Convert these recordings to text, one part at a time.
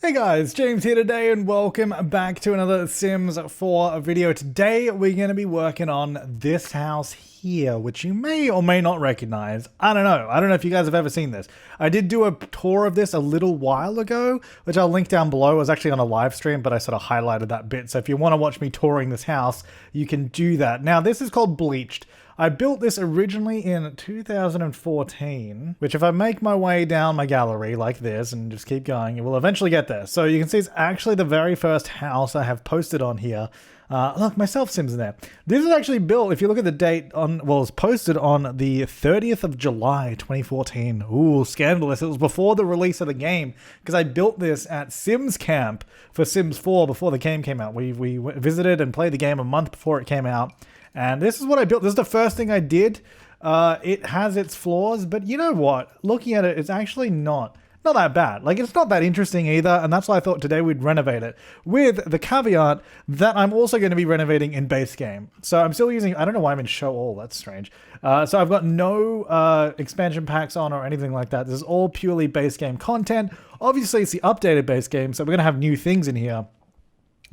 Hey guys, James here today and welcome back to another Sims 4 video. Today we're going to be working on this house here, which you may or may not recognize. I don't know if you guys have ever seen this. I did do a tour of this a little while ago, which I'll link down below. It was actually on a live stream, but I sort of highlighted that bit. So if you want to watch me touring this house, you can do that. Now this is called Bleached. I built this originally in 2014, which if I make my way down my gallery like this and just keep going, it will eventually get there. So you can see it's actually the very first house I have posted on here. Look, my self-sims in there. This is actually built, if you look at the date, it's posted on the 30th of July, 2014. Ooh, scandalous. It was before the release of the game, because I built this at Sims Camp for Sims 4 before the game came out. We visited and played the game a month before it came out. And this is what I built. This is the first thing I did. It has its flaws, but you know what? Looking at it, it's actually not that bad. Like, it's not that interesting either, and that's why I thought today we'd renovate it, with the caveat that I'm also going to be renovating in base game. So I'm still using, I don't know why I'm in show all, that's strange. So I've got no expansion packs on or anything like that. This is all purely base game content. Obviously, it's the updated base game, so we're going to have new things in here.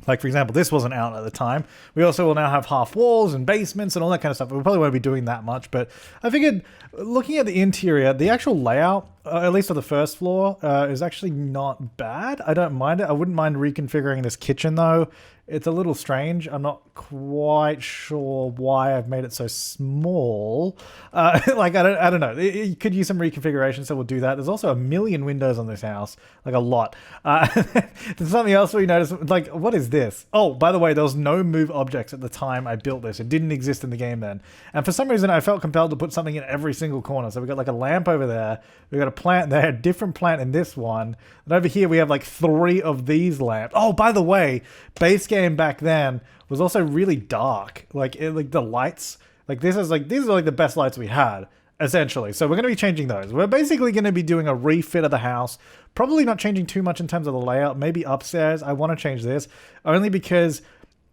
Like, for example, this wasn't out at the time. We also will now have half walls and basements and all that kind of stuff. We probably won't be doing that much, but I figured looking at the interior, the actual layout, at least for the first floor, is actually not bad. I don't mind it. I wouldn't mind reconfiguring this kitchen, though. It's a little strange. I'm not quite sure why I've made it so small. Like, I don't know. It could use some reconfiguration, so we'll do that. There's also a million windows on this house. Like, a lot. There's something else we noticed. Like, what is this? Oh, by the way, there was no move objects at the time I built this. It didn't exist in the game then. And for some reason, I felt compelled to put something in every single corner. So we got, like, a lamp over there. We got a plant there, a different plant in this one. And over here, we have, like, 3 of these lamps. Oh, by the way, base game back then was also really dark. Like the lights, like these are like the best lights we had, essentially. So we're going to be changing those. We're basically going to be doing a refit of the house. Probably not changing too much in terms of the layout. Maybe upstairs. I want to change this only because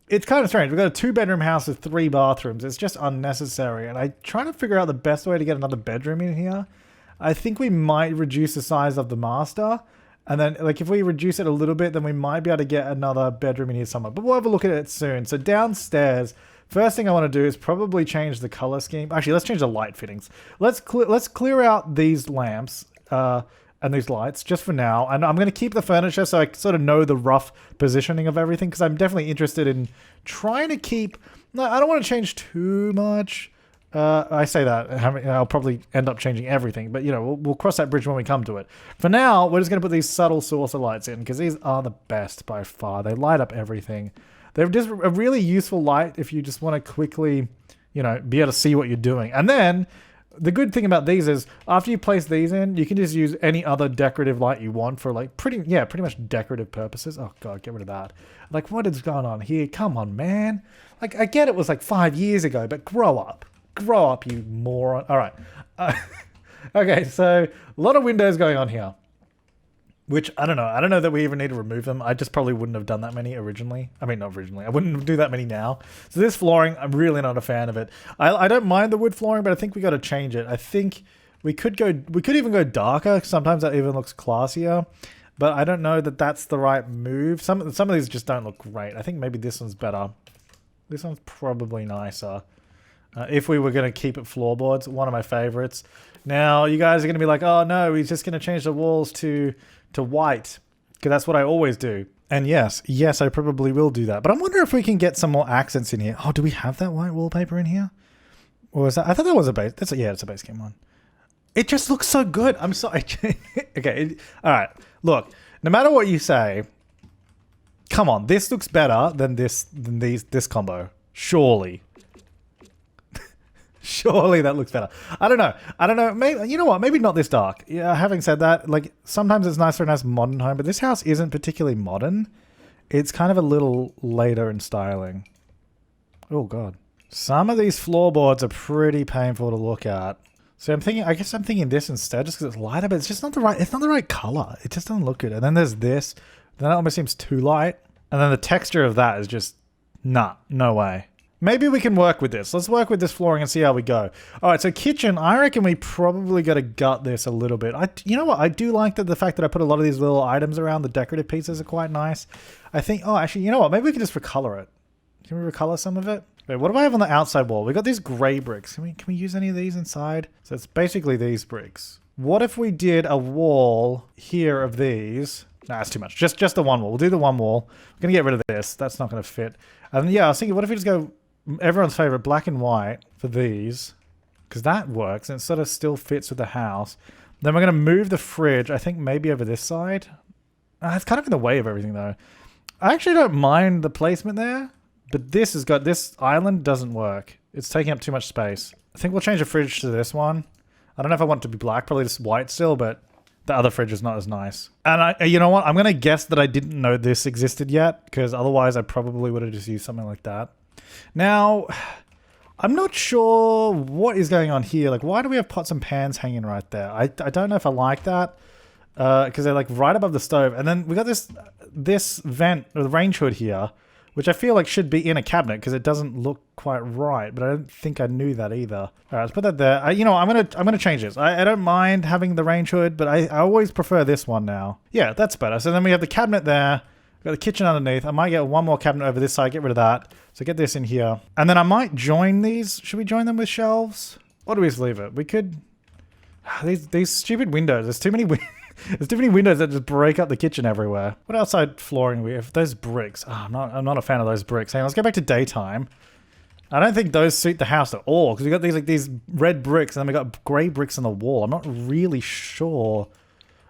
it's kind of strange. We've got a 2-bedroom house with 3 bathrooms. It's just unnecessary. And I'm trying to figure out the best way to get another bedroom in here. I think we might reduce the size of the master. And then, like, if we reduce it a little bit, then we might be able to get another bedroom in here somewhere. But we'll have a look at it soon. So downstairs, first thing I want to do is probably change the color scheme. Actually, let's change the light fittings. Let's clear out these lamps and these lights just for now. And I'm going to keep the furniture so I sort of know the rough positioning of everything, because I'm definitely interested in trying to keep... No, I don't want to change too much. I say that, I'll probably end up changing everything, but, you know, we'll cross that bridge when we come to it. For now, we're just going to put these subtle source of lights in, because these are the best by far. They light up everything. They're just a really useful light if you just want to quickly, you know, be able to see what you're doing. And then, the good thing about these is, after you place these in, you can just use any other decorative light you want for, like, pretty much decorative purposes. Oh, God, get rid of that. Like, what is going on here? Come on, man. Like, I get it was, like, 5 years ago, but grow up. Grow up, you moron. All right. Okay, so a lot of windows going on here, which I don't know. I don't know that we even need to remove them. I just probably wouldn't have done that many originally. I mean, not originally. I wouldn't do that many now. So this flooring, I'm really not a fan of it. I don't mind the wood flooring, but I think we got to change it. I think we could even go darker. Sometimes that even looks classier, but I don't know that that's the right move. Some of these just don't look great. I think maybe this one's better. This one's probably nicer. If we were going to keep it floorboards, one of my favorites. Now, you guys are going to be like, oh no, he's just going to change the walls to white, because that's what I always do. And yes, I probably will do that. But I wonder if we can get some more accents in here. Oh, do we have that white wallpaper in here? Or is that? I thought that was a base. Yeah, it's a base game one. It just looks so good. I'm sorry. Okay, all right. Look, no matter what you say, come on, this looks better than this combo. Surely. Surely that looks better. I don't know. Maybe, you know what? Maybe not this dark. Yeah. Having said that, like, sometimes it's nice for a nice modern home, but this house isn't particularly modern. It's kind of a little later in styling. Oh God. Some of these floorboards are pretty painful to look at. So I guess I'm thinking this instead, just because it's lighter, but it's just not the right color. It just doesn't look good. And then there's this. Then that almost seems too light. And then the texture of that is just, nah, no way. Maybe we can work with this. Let's work with this flooring and see how we go. All right, so kitchen, I reckon we probably got to gut this a little bit. You know what? I do like the fact that I put a lot of these little items around. The decorative pieces are quite nice. I think, oh, actually, you know what? Maybe we can just recolor it. Can we recolor some of it? Wait, what do I have on the outside wall? We got these gray bricks. Can we use any of these inside? So it's basically these bricks. What if we did a wall here of these? Nah, that's too much. Just the one wall. We'll do the one wall. We're going to get rid of this. That's not going to fit. And yeah, I was thinking, what if we just go everyone's favorite black and white for these? Because that works and it sort of still fits with the house. Then we're going to move the fridge, I think maybe over this side. It's kind of in the way of everything though. I actually don't mind the placement there, but this island doesn't work. It's taking up too much space. I think we'll change the fridge to this one. I don't know if I want it to be black, probably just white still, but the other fridge is not as nice. And you know what? I'm going to guess that I didn't know this existed yet, because otherwise I probably would have just used something like that. Now, I'm not sure what is going on here. Like, why do we have pots and pans hanging right there? I don't know if I like that, because they're like right above the stove. And then we got this vent, or the range hood here, which I feel like should be in a cabinet because it doesn't look quite right, but I don't think I knew that either. All right, let's put that there. You know, I'm gonna change this. I don't mind having the range hood, but I always prefer this one now. Yeah, that's better. So then we have the cabinet there. We've got the kitchen underneath. I might get one more cabinet over this side, get rid of that. So get this in here. And then I might join these. Should we join them with shelves? Or do we just leave it? We could... These stupid windows. There's too many There's too many windows that just break up the kitchen everywhere. What outside flooring we have? Those bricks. Oh, I'm not a fan of those bricks. Hang on, let's go back to daytime. I don't think those suit the house at all, because we got these red bricks and then we got grey bricks on the wall. I'm not really sure.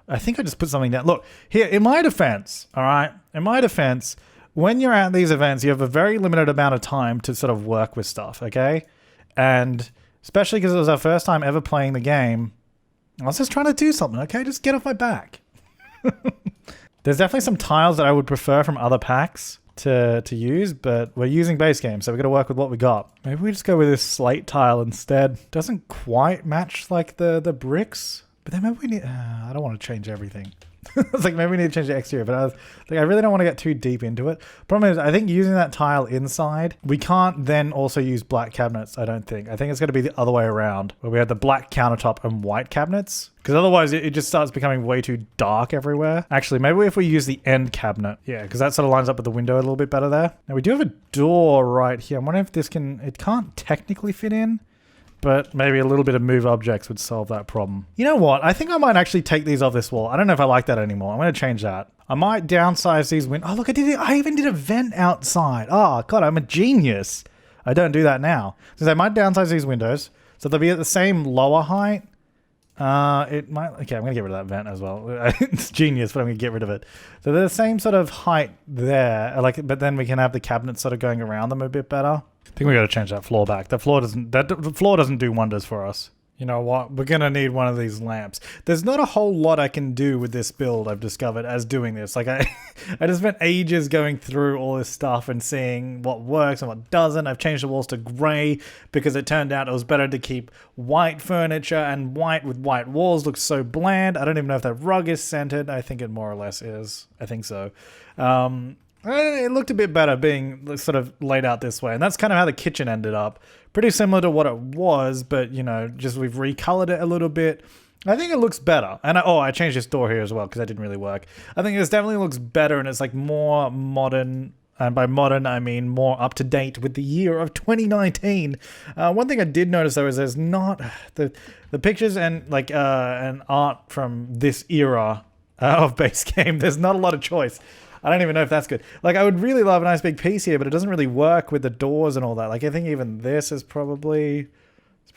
I think I just put something down. Look, here, in my defense, all right? In my defense, when you're at these events, you have a very limited amount of time to sort of work with stuff, okay? And especially because it was our first time ever playing the game, I was just trying to do something, okay? Just get off my back. There's definitely some tiles that I would prefer from other packs to use, but we're using base game, so we're going to work with what we got. Maybe we just go with this slate tile instead. Doesn't quite match like the bricks, but then maybe we need... I don't want to change everything. It's like maybe we need to change the exterior, but I really don't want to get too deep into it. Problem is, I think using that tile inside, we can't then also use black cabinets, I don't think. I think it's going to be the other way around, where we have the black countertop and white cabinets. Because otherwise, it just starts becoming way too dark everywhere. Actually, maybe if we use the end cabinet. Yeah, because that sort of lines up with the window a little bit better there. Now, we do have a door right here. I'm wondering if this can... It can't technically fit in, but maybe a little bit of move objects would solve that problem. You know what? I think I might actually take these off this wall. I don't know if I like that anymore. I'm going to change that. I might downsize these windows. Oh, look, I even did a vent outside. Oh, God, I'm a genius. I don't do that now. So I might downsize these windows so they'll be at the same lower height. It might... Okay, I'm going to get rid of that vent as well. It's genius, but I'm going to get rid of it. So they're the same sort of height there, but then we can have the cabinets sort of going around them a bit better. I think we got to change that floor back. The floor doesn't do wonders for us. You know what? We're going to need one of these lamps. There's not a whole lot I can do with this build, I've discovered, as doing this. Like, I just spent ages going through all this stuff and seeing what works and what doesn't. I've changed the walls to grey because it turned out it was better to keep white furniture, and white with white walls looks so bland. I don't even know if that rug is scented. I think it more or less is. I think so. It looked a bit better being sort of laid out this way. And that's kind of how the kitchen ended up. Pretty similar to what it was, but, you know, just we've recolored it a little bit. I think it looks better. And I changed this door here as well because that didn't really work. I think this definitely looks better, and it's like more modern. And by modern, I mean more up to date with the year of 2019. One thing I did notice though is there's not the pictures and and art from this era of base game. There's not a lot of choice. I don't even know if that's good. Like, I would really love a nice big piece here, but it doesn't really work with the doors and all that. Like, I think even this is probably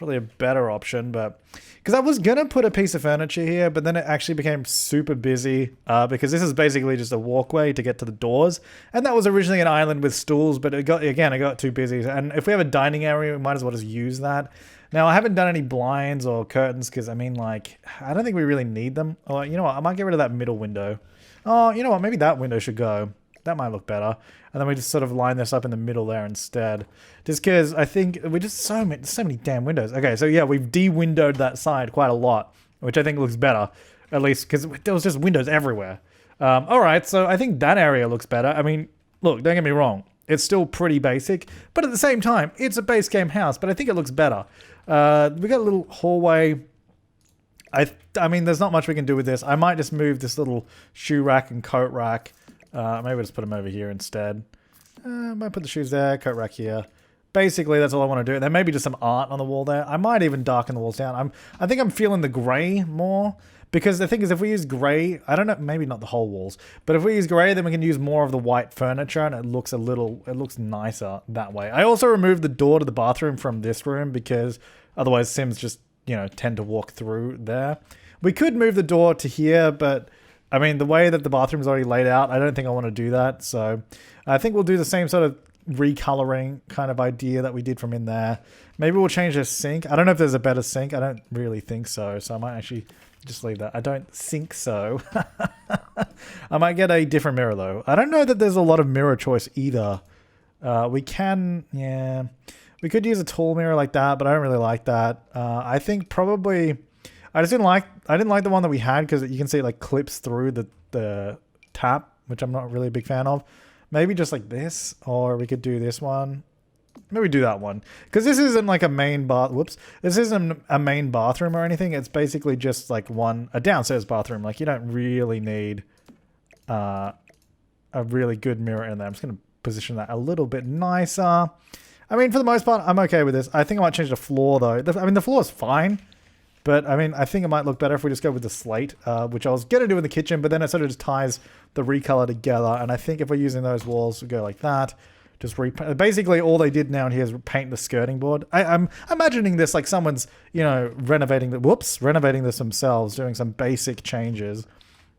a better option, but because I was gonna put a piece of furniture here, but then it actually became super busy because this is basically just a walkway to get to the doors, and that was originally an island with stools, but it got too busy. And if we have a dining area, we might as well just use that. Now, I haven't done any blinds or curtains because, I mean, like, I don't think we really need them. Or, you know what, I might get rid of that middle window. Oh, you know what? Maybe that window should go. That might look better. And then we just sort of line this up in the middle there instead. Just because I think we just so many damn windows. Okay, so yeah, we've de-windowed that side quite a lot, which I think looks better. At least because there was just windows everywhere. All right, so I think that area looks better. I mean, look, don't get me wrong. It's still pretty basic, but at the same time, it's a base game house, but I think it looks better. We got a little hallway. I mean, there's not much we can do with this. I might just move this little shoe rack and coat rack. Maybe we'll just put them over here instead. I might put the shoes there, coat rack here. Basically, that's all I want to do. There may be just some art on the wall there. I might even darken the walls down. I think I'm feeling the grey more. Because the thing is, if we use grey, I don't know, maybe not the whole walls, but if we use grey, then we can use more of the white furniture and it looks nicer that way. I also removed the door to the bathroom from this room because otherwise Sims just, you know, tend to walk through there. We could move the door to here, but I mean, the way that the bathroom's already laid out, I don't think I want to do that. So I think we'll do the same sort of recoloring kind of idea that we did from in there. Maybe we'll change the sink. I don't know if there's a better sink. I don't really think so. So I might actually just leave that. I don't think so. I might get a different mirror though. I don't know that there's a lot of mirror choice either. We could use a tall mirror like that, but I don't really like that. I think probably, I didn't like the one that we had because you can see it like clips through the tap, which I'm not really a big fan of. Maybe just like this, or we could do this one. Maybe do that one. Because this isn't like a main this isn't a main bathroom or anything. It's basically just like a downstairs bathroom. Like you don't really need a really good mirror in there. I'm just going to position that a little bit nicer. I mean, for the most part, I'm okay with this. I think I might change the floor though. I mean, the floor is fine. But I mean, I think it might look better if we just go with the slate, which I was going to do in the kitchen, but then it sort of just ties the recolor together. And I think if we're using those walls, we go like that. Just basically all they did now here is paint the skirting board. I'm imagining this like someone's, you know, renovating this themselves, doing some basic changes.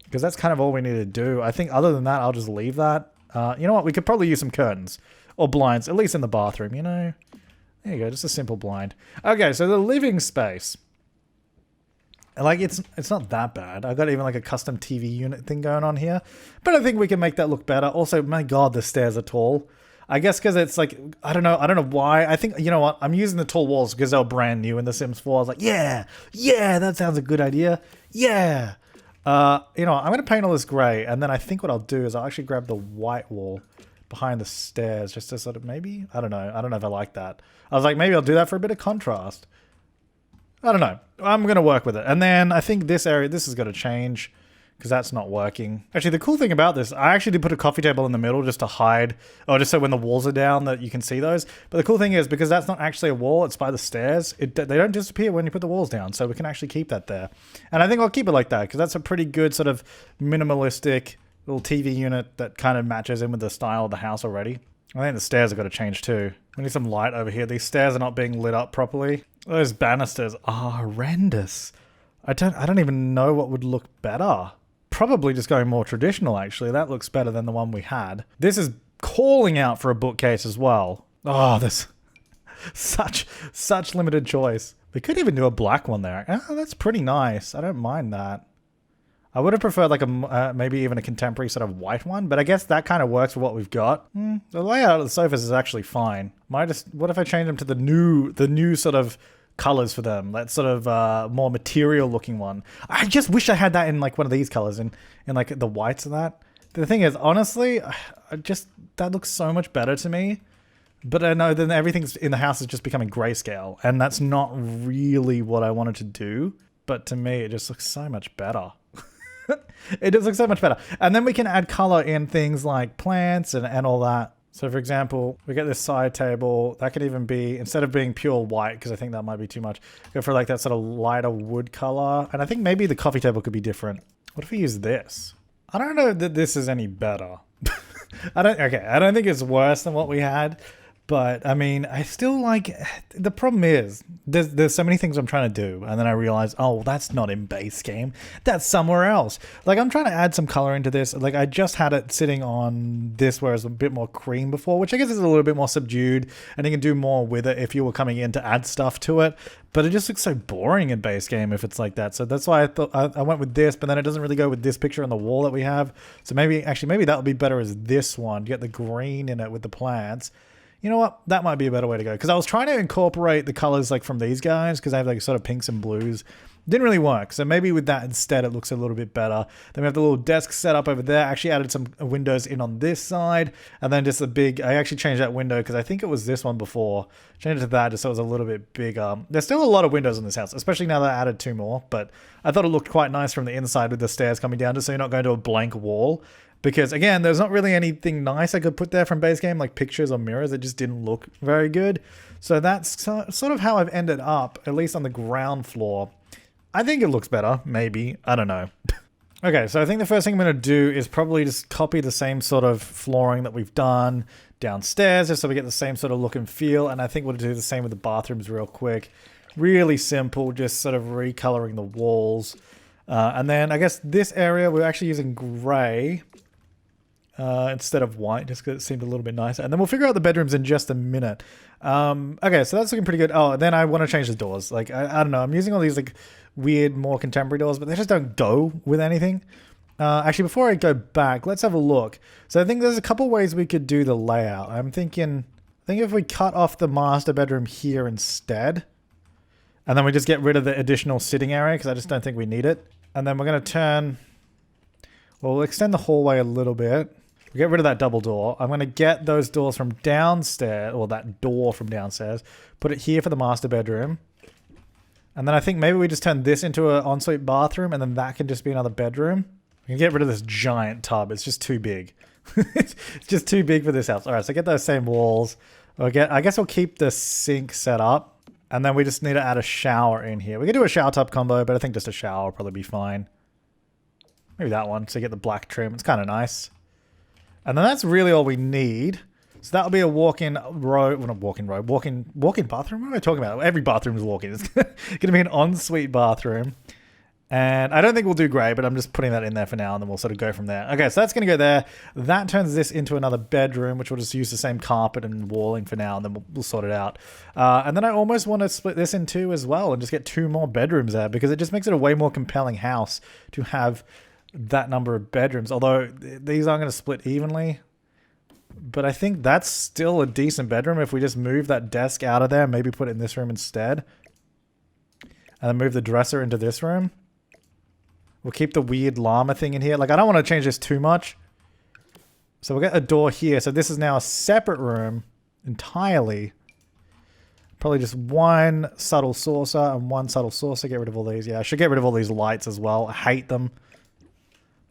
Because that's kind of all we need to do. I think other than that, I'll just leave that. You know what? We could probably use some curtains or blinds, at least in the bathroom, you know? There you go, just a simple blind. Okay, so the living space. Like, it's not that bad. I've got even like a custom TV unit thing going on here. But I think we can make that look better. Also, my God, the stairs are tall. I guess because it's like, I don't know why. I think, you know what? I'm using the tall walls because they were brand new in The Sims 4. I was like, yeah, that sounds a good idea. Yeah. You know, I'm going to paint all this gray. And then I think what I'll do is I'll actually grab the white wall behind the stairs just to sort of maybe, I don't know if I like that. I was like, maybe I'll do that for a bit of contrast. I don't know. I'm going to work with it. And then I think this area, this has got to change because that's not working. Actually, the cool thing about this, I actually did put a coffee table in the middle just to hide, or just so when the walls are down that you can see those. But the cool thing is because that's not actually a wall, it's by the stairs. They don't disappear when you put the walls down. So we can actually keep that there. And I think I'll keep it like that because that's a pretty good sort of minimalistic little TV unit that kind of matches in with the style of the house already. I think the stairs have got to change too. We need some light over here. These stairs are not being lit up properly. Those banisters are horrendous. I don't even know what would look better. Probably just going more traditional, actually. That looks better than the one we had. This is calling out for a bookcase as well. Oh, there's such limited choice. We could even do a black one there. Oh, that's pretty nice. I don't mind that. I would have preferred like maybe even a contemporary sort of white one, but I guess that kind of works for what we've got. The layout of the sofas is actually fine. What if I change them to the new sort of colors for them? That sort of more material looking one. I just wish I had that in like one of these colors, in like the whites of that. The thing is, honestly, that looks so much better to me. But I know then everything in the house is just becoming grayscale, and that's not really what I wanted to do. But to me, it just looks so much better. It just looks so much better. And then we can add color in things like plants and all that. So for example, we get this side table. That could even be, instead of being pure white, because I think that might be too much, go for like that sort of lighter wood color. And I think maybe the coffee table could be different. What if we use this? I don't know that this is any better. I don't think it's worse than what we had. But I mean, I still like, the problem is there's so many things I'm trying to do. And then I realize, oh, that's not in base game. That's somewhere else. Like I'm trying to add some color into this. Like I just had it sitting on this where it's a bit more cream before, which I guess is a little bit more subdued and you can do more with it if you were coming in to add stuff to it. But it just looks so boring in base game if it's like that. So that's why I thought I went with this, but then it doesn't really go with this picture on the wall that we have. So maybe that would be better as this one. Get the green in it with the plants. You know what? That might be a better way to go. Because I was trying to incorporate the colors like from these guys because they have like sort of pinks and blues. Didn't really work. So maybe with that instead, it looks a little bit better. Then we have the little desk set up over there. I actually added some windows in on this side. And then just a big, I actually changed that window because I think it was this one before. Changed it to that just so it was a little bit bigger. There's still a lot of windows in this house, especially now that I added 2 more. But I thought it looked quite nice from the inside with the stairs coming down just so you're not going to a blank wall. Because again, there's not really anything nice I could put there from base game, like pictures or mirrors. It just didn't look very good. So that's sort of how I've ended up, at least on the ground floor. I think it looks better, maybe. I don't know. Okay, so I think the first thing I'm going to do is probably just copy the same sort of flooring that we've done downstairs, just so we get the same sort of look and feel. And I think we'll do the same with the bathrooms real quick. Really simple, just sort of recoloring the walls. And then I guess this area, we're actually using gray instead of white, just because it seemed a little bit nicer. And then we'll figure out the bedrooms in just a minute. Okay, so that's looking pretty good. Oh, then I want to change the doors. Like, I don't know. I'm using all these like weird, more contemporary doors, but they just don't go with anything. Actually, before I go back, let's have a look. So I think there's a couple ways we could do the layout. I'm thinking, I think if we cut off the master bedroom here instead, and then we just get rid of the additional sitting area, because I just don't think we need it. And then we're going to turn, well, we'll extend the hallway a little bit. We'll get rid of that double door. I'm going to get those doors from downstairs, or that door from downstairs, put it here for the master bedroom. And then I think maybe we just turn this into an ensuite bathroom, and then that can just be another bedroom. We can get rid of this giant tub. It's just too big. It's just too big for this house. All right, so get those same walls. I guess we'll keep the sink set up. And then we just need to add a shower in here. We could do a shower tub combo, but I think just a shower will probably be fine. Maybe that one, so you get the black trim. It's kind of nice. And then that's really all we need. So that'll be a walk-in row, well, not walk-in row, walk-in bathroom? What am I talking about? Every bathroom is walk-in. It's going to be an ensuite bathroom. And I don't think we'll do grey, but I'm just putting that in there for now, and then we'll sort of go from there. Okay, so that's going to go there. That turns this into another bedroom, which we'll just use the same carpet and walling for now, and then we'll sort it out. And then I almost want to split this in 2 as well and just get 2 more bedrooms there, because it just makes it a way more compelling house to have that number of bedrooms. Although these aren't going to split evenly. But I think that's still a decent bedroom if we just move that desk out of there, maybe put it in this room instead. And then move the dresser into this room. We'll keep the weird llama thing in here. Like, I don't want to change this too much. So we'll get a door here. So this is now a separate room entirely. Probably just 1 subtle saucer and 1 subtle saucer. Get rid of all these. Yeah, I should get rid of all these lights as well. I hate them.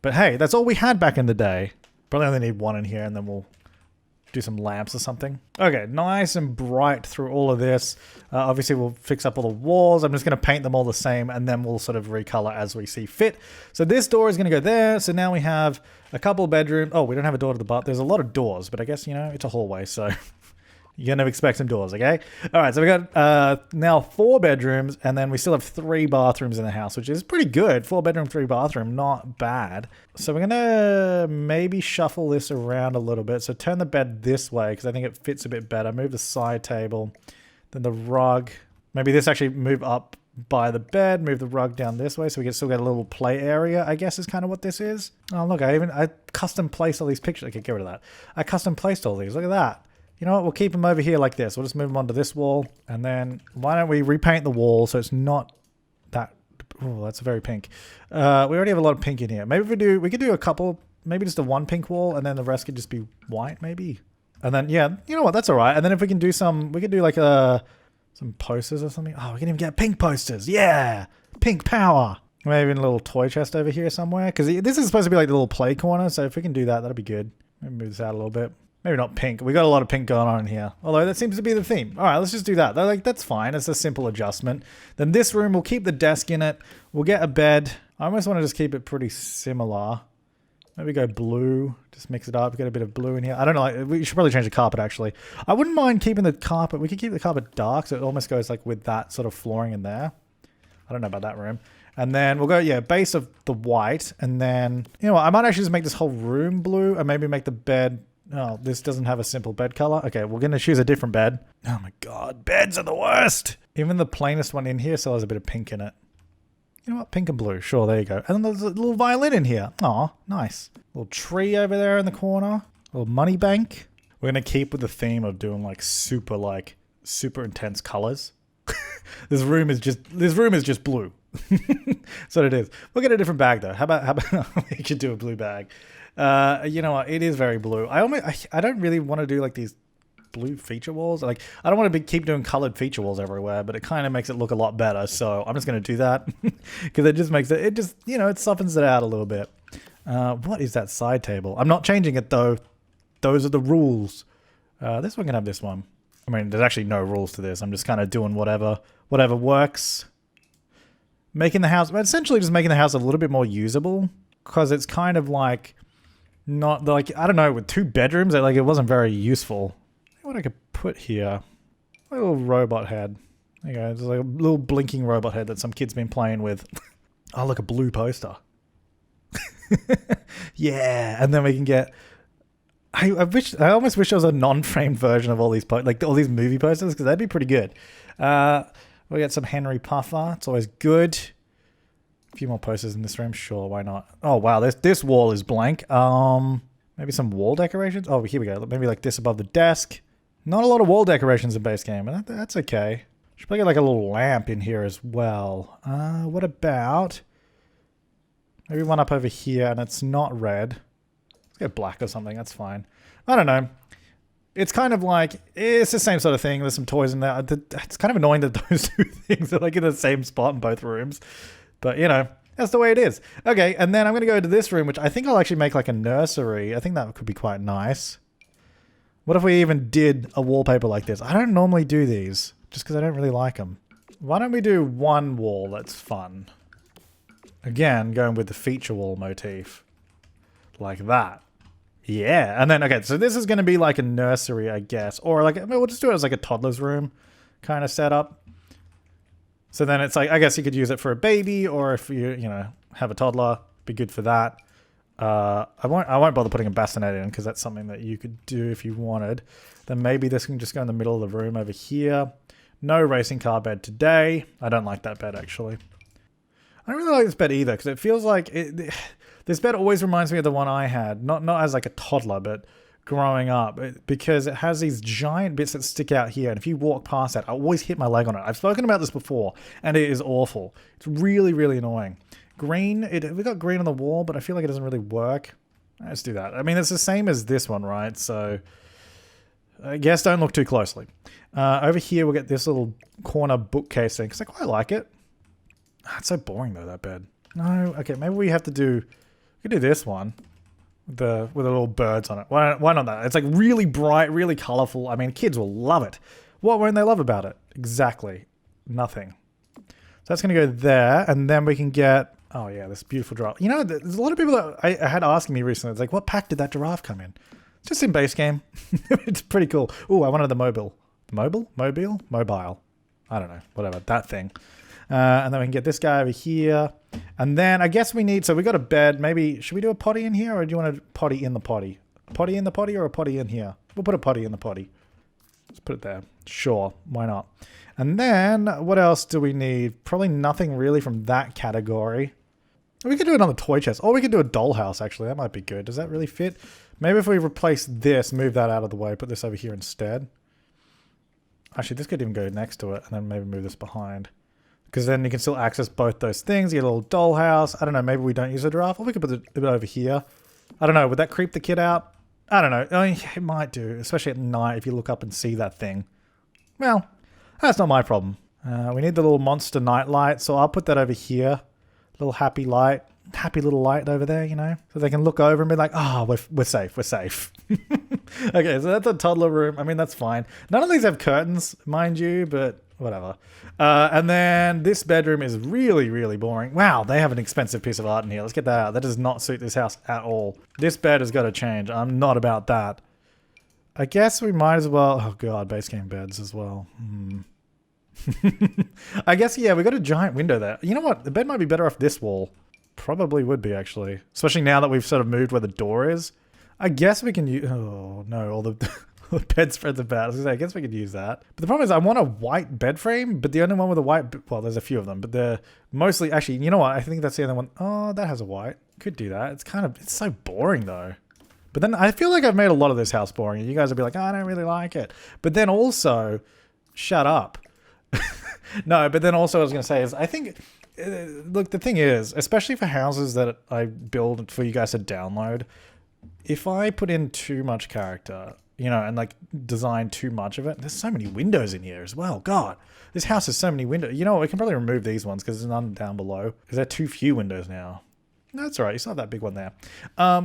But hey, that's all we had back in the day. Probably only need 1 in here, and then we'll do some lamps or something. Okay, nice and bright through all of this. Obviously, we'll fix up all the walls. I'm just going to paint them all the same, and then we'll sort of recolor as we see fit. So this door is going to go there. So now we have a couple bedrooms. Oh, we don't have a door to the bath. There's a lot of doors, but I guess, you know, it's a hallway, so you're going to expect some doors, okay? All right, so we got now 4 bedrooms, and then we still have 3 bathrooms in the house, which is pretty good. 4 bedroom, 3 bathroom, not bad. So we're going to maybe shuffle this around a little bit. So turn the bed this way, because I think it fits a bit better. Move the side table, then the rug. Maybe this actually move up by the bed, move the rug down this way, so we can still get a little play area, I guess is kind of what this is. Oh, look, I custom placed all these pictures. Okay, get rid of that. I custom placed all these. Look at that. You know what, we'll keep them over here like this. We'll just move them onto this wall. And then why don't we repaint the wall so it's not that... Oh, that's very pink. We already have a lot of pink in here. Maybe if we could do a couple, maybe just a 1 pink wall, and then the rest could just be white, maybe. And then, yeah, you know what, that's all right. And then if we can do we could do like some posters or something. Oh, we can even get pink posters. Yeah, pink power. Maybe even a little toy chest over here somewhere. Because this is supposed to be like the little play corner. So if we can do that, that'll be good. Maybe move this out a little bit. Maybe not pink. We got a lot of pink going on in here. Although that seems to be the theme. All right, let's just do that. That's fine. It's a simple adjustment. Then this room, we'll keep the desk in it. We'll get a bed. I almost want to just keep it pretty similar. Maybe go blue. Just mix it up. Get a bit of blue in here. I don't know. Like, we should probably change the carpet, actually. I wouldn't mind keeping the carpet. We could keep the carpet dark, so it almost goes like with that sort of flooring in there. I don't know about that room. And then we'll go, yeah, base of the white. And then, you know what? I might actually just make this whole room blue and maybe make the bed... Oh, this doesn't have a simple bed color. Okay, we're going to choose a different bed. Oh my god, beds are the worst! Even the plainest one in here still has a bit of pink in it. You know what? Pink and blue. Sure, there you go. And then there's a little violin in here. Aw, nice. Little tree over there in the corner. A little money bank. We're going to keep with the theme of doing like super intense colors. This room is just blue. That's what it is. We'll get a different bag though. How about we could do a blue bag? You know what? It is very blue. I don't really want to do like these blue feature walls. Like I don't want to keep doing colored feature walls everywhere, but it kind of makes it look a lot better. So I'm just going to do that because it just makes it just, you know, it softens it out a little bit. What is that side table? I'm not changing it though. Those are the rules. This one can have this one. I mean, there's actually no rules to this. I'm just kind of doing whatever works. Making the house, essentially just making the house a little bit more usable because it's kind of like not like, I don't know, with 2 bedrooms, like it wasn't very useful. What I could put here, a little robot head. There you go, there's like a little blinking robot head that some kid's been playing with. Oh, look, a blue poster. Yeah, and then we can get. I almost wish there was a non-framed version of all these all these movie posters because that'd be pretty good. We got some Henry Puffer. It's always good. A few more posters in this room. Sure, why not? Oh wow, this wall is blank. Maybe some wall decorations. Oh, here we go. Maybe like this above the desk. Not a lot of wall decorations in base game, but that's okay. Should probably get like a little lamp in here as well. What about maybe one up over here and it's not red. Let's go black or something. That's fine. I don't know. It's kind of like, it's the same sort of thing. There's some toys in there. It's kind of annoying that those 2 things are like in the same spot in both rooms. But, you know, that's the way it is. Okay, and then I'm going to go to this room, which I think I'll actually make like a nursery. I think that could be quite nice. What if we even did a wallpaper like this? I don't normally do these, just because I don't really like them. Why don't we do one wall that's fun? Again, going with the feature wall motif. Like that. Yeah, and then, okay, so this is going to be like a nursery, I guess. Or like, I mean, we'll just do it as like a toddler's room kind of setup. So then it's like, I guess you could use it for a baby, or if you know, have a toddler, be good for that. I won't bother putting a bassinet in because that's something that you could do if you wanted. Then maybe this can just go in the middle of the room over here. No racing car bed today. I don't like that bed, actually. I don't really like this bed either because it feels like this bed always reminds me of the one I had, not as like a toddler, but growing up, because it has these giant bits that stick out here, and if you walk past that, I always hit my leg on it. I've spoken about this before, and it is awful. It's really, really annoying. Green, we got green on the wall, but I feel like it doesn't really work. Let's do that. I mean, it's the same as this one, right? So I guess don't look too closely. Over here, we'll get this little corner bookcase thing, because I quite like it. It's so boring, though, that bed. No, okay, maybe we have to do... We could do this one with the little birds on it. Why not that? It's like really bright, really colorful. I mean, kids will love it. What won't they love about it? Exactly. Nothing. So that's going to go there. And then we can get... Oh, yeah, this beautiful giraffe. You know, there's a lot of people that I had asking me recently. It's like, what pack did that giraffe come in? It's just in base game. It's pretty cool. Oh, I wanted the mobile. Mobile? Mobile. I don't know. Whatever. That thing. And then we can get this guy over here. And then I guess we need... So we got a bed. Maybe... Should we do a potty in here? Or do you want a potty in the potty? A potty in the potty or a potty in here? We'll put a potty in the potty. Let's put it there. Sure. Why not? And then what else do we need? Probably nothing really from that category. We could do another toy chest. Or we could do a dollhouse, actually. That might be good. Does that really fit? Maybe if we replace this, move that out of the way, put this over here instead. Actually, this could even go next to it. And then maybe move this behind. Because then you can still access both those things. You get a little dollhouse. I don't know. Maybe we don't use a giraffe. Or we could put it over here. I don't know. Would that creep the kid out? I don't know. I mean, it might do. Especially at night if you look up and see that thing. Well, that's not my problem. We need the little monster night light. So I'll put that over here. Little happy light. Happy little light over there, you know. So they can look over and be like, oh, we're safe. We're safe. Okay, so that's a toddler room. I mean, that's fine. None of these have curtains, mind you, but... whatever. And then this bedroom is really, really boring. Wow, they have an expensive piece of art in here. Let's get that out. That does not suit this house at all. This bed has got to change. I'm not about that. I guess we might as well... Oh god, base game beds as well. I guess, yeah, we got a giant window there. You know what? The bed might be better off this wall. Probably would be, actually. Especially now that we've sort of moved where the door is. I guess we can use... Oh, no, all the... The bedspread's about. I was gonna say, I guess we could use that. But the problem is I want a white bed frame, but the only one with a white... Well, there's a few of them, but they're mostly... Actually, you know what? I think that's the other one. Oh, that has a white. Could do that. It's kind of... It's so boring, though. But then I feel like I've made a lot of this house boring. And you guys will be like, oh, I don't really like it. But then also, shut up. No, but then also what I was going to say is I think, look, the thing is, especially for houses that I build for you guys to download, if I put in too much character, you know, and like design too much of it, there's so many windows in here as well. God, this house has so many windows. You know what, we can probably remove these ones because there's none down below because there are too few windows now. No, that's all right. You still have that big one there.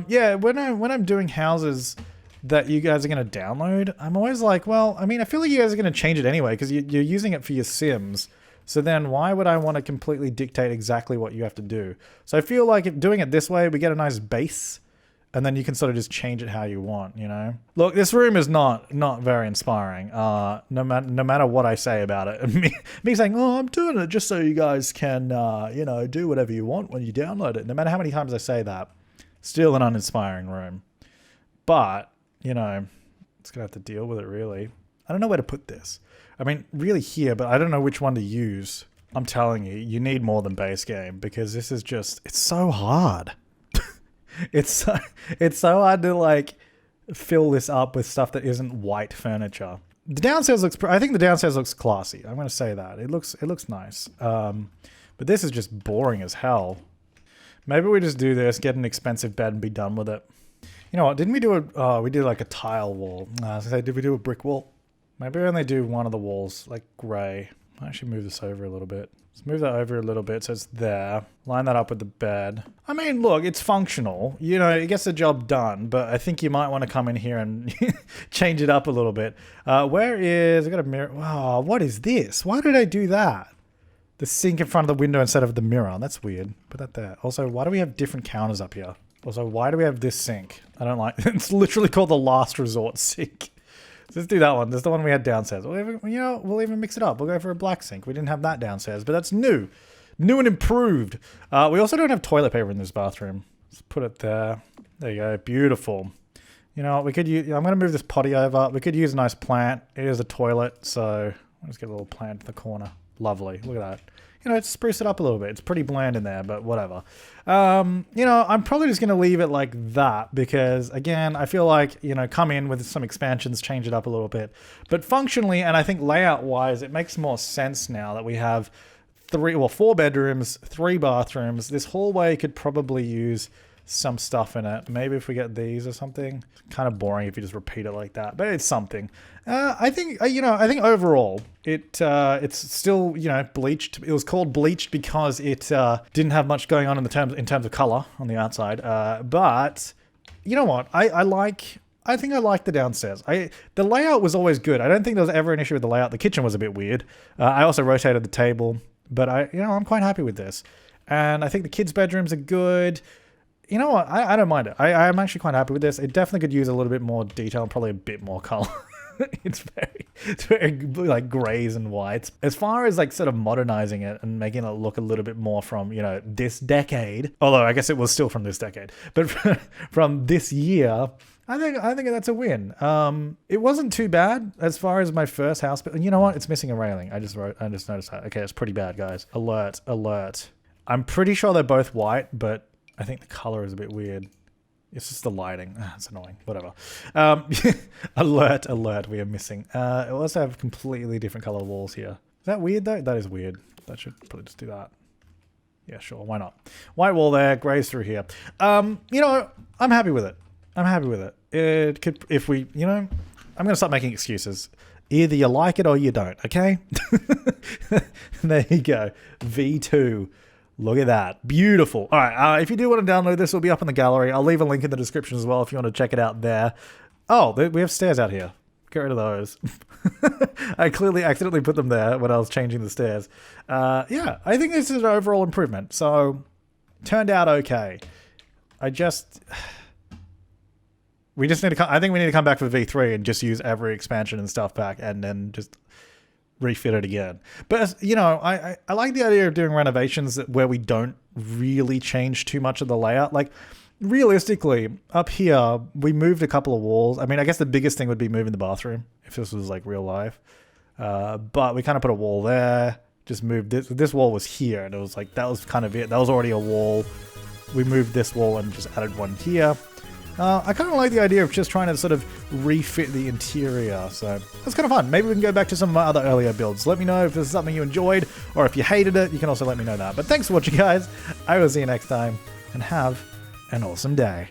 Yeah, when I'm doing houses that you guys are going to download, I'm always like, well, I mean, I feel like you guys are going to change it anyway because you're using it for your Sims. So then why would I want to completely dictate exactly what you have to do? So I feel like if doing it this way, we get a nice base and then you can sort of just change it how you want, you know? Look, this room is not very inspiring. No matter what I say about it. Me saying, oh, I'm doing it just so you guys can, you know, do whatever you want when you download it. No matter how many times I say that, still an uninspiring room. But, you know, it's going to have to deal with it, really. I don't know where to put this. I mean, really here, but I don't know which one to use. I'm telling you, you need more than base game because this is just, it's so hard. It's so hard to like fill this up with stuff that isn't white furniture. The downstairs looks, I think the downstairs looks classy. I'm going to say that. It looks nice. But this is just boring as hell. Maybe we just do this, get an expensive bed and be done with it. You know what? Didn't we do we did like a tile wall. I was gonna say, did we do a brick wall? Maybe we only do one of the walls, like grey. I'll actually move this over a little bit. Let's move that over a little bit so it's there. Line that up with the bed. I mean, look, it's functional. You know, it gets the job done, but I think you might want to come in here and change it up a little bit. Where is, I got a mirror. Wow, what is this? Why did I do that? The sink in front of the window instead of the mirror. That's weird. Put that there. Also, why do we have different counters up here? Also, why do we have this sink? I don't like it. It's literally called the last resort sink. So let's do that one. That's the one we had downstairs. We'll even mix it up. We'll go for a black sink. We didn't have that downstairs, but that's new. New and improved. We also don't have toilet paper in this bathroom. Let's put it there. There you go. Beautiful. You know what? We could use, I'm going to move this potty over. We could use a nice plant. It is a toilet, so let's get a little plant in the corner. Lovely. Look at that. You know, spruce it up a little bit. It's pretty bland in there, but whatever. You know, I'm probably just going to leave it like that because, again, I feel like, you know, come in with some expansions, change it up a little bit. But functionally, and I think layout-wise, it makes more sense now that we have 4 bedrooms, 3 bathrooms. This hallway could probably use some stuff in it. Maybe if we get these or something. Kind of boring if you just repeat it like that, but it's something. I think overall it's still, you know, bleached. It was called bleached because it didn't have much going on in terms of color on the outside. But you know what? I think I like the downstairs. The layout was always good. I don't think there was ever an issue with the layout. The kitchen was a bit weird. I also rotated the table, but I'm quite happy with this. And I think the kids' bedrooms are good. You know what? I don't mind it. I'm actually quite happy with this. It definitely could use a little bit more detail and probably a bit more color. It's very like grays and whites. As far as like sort of modernizing it and making it look a little bit more from, you know, this decade, although I guess it was still from this decade, but from this year, I think that's a win. It wasn't too bad as far as my first house, but you know what? It's missing a railing. I just noticed that. Okay, it's pretty bad, guys. Alert. I'm pretty sure they're both white, but I think the color is a bit weird. It's just the lighting. It's annoying. Whatever. Alert. We are missing. We also have completely different color walls here. Is that weird though? That is weird. That should probably just do that. Yeah, sure. Why not? White wall there. Grays through here. You know, I'm happy with it. It could, if we, you know, I'm going to start making excuses. Either you like it or you don't. Okay. There you go. V2. Look at that. Beautiful. All right. If you do want to download this, it'll be up in the gallery. I'll leave a link in the description as well if you want to check it out there. Oh, we have stairs out here. Get rid of those. I clearly accidentally put them there when I was changing the stairs. Yeah, I think this is an overall improvement. So, turned out okay. We just need to I think we need to come back for V3 and just use every expansion and stuff back and then just refit it again. But, you know, I like the idea of doing renovations where we don't really change too much of the layout. Like, realistically, up here, we moved a couple of walls. I mean, I guess the biggest thing would be moving the bathroom, if this was, like, real life. But we kind of put a wall there, just moved this. This wall was here, and it was like, that was kind of it. That was already a wall. We moved this wall and just added one here. I kind of like the idea of just trying to sort of refit the interior, so that's kind of fun. Maybe we can go back to some of my other earlier builds. Let me know if this is something you enjoyed, or if you hated it, you can also let me know that. But thanks for watching, guys. I will see you next time, and have an awesome day.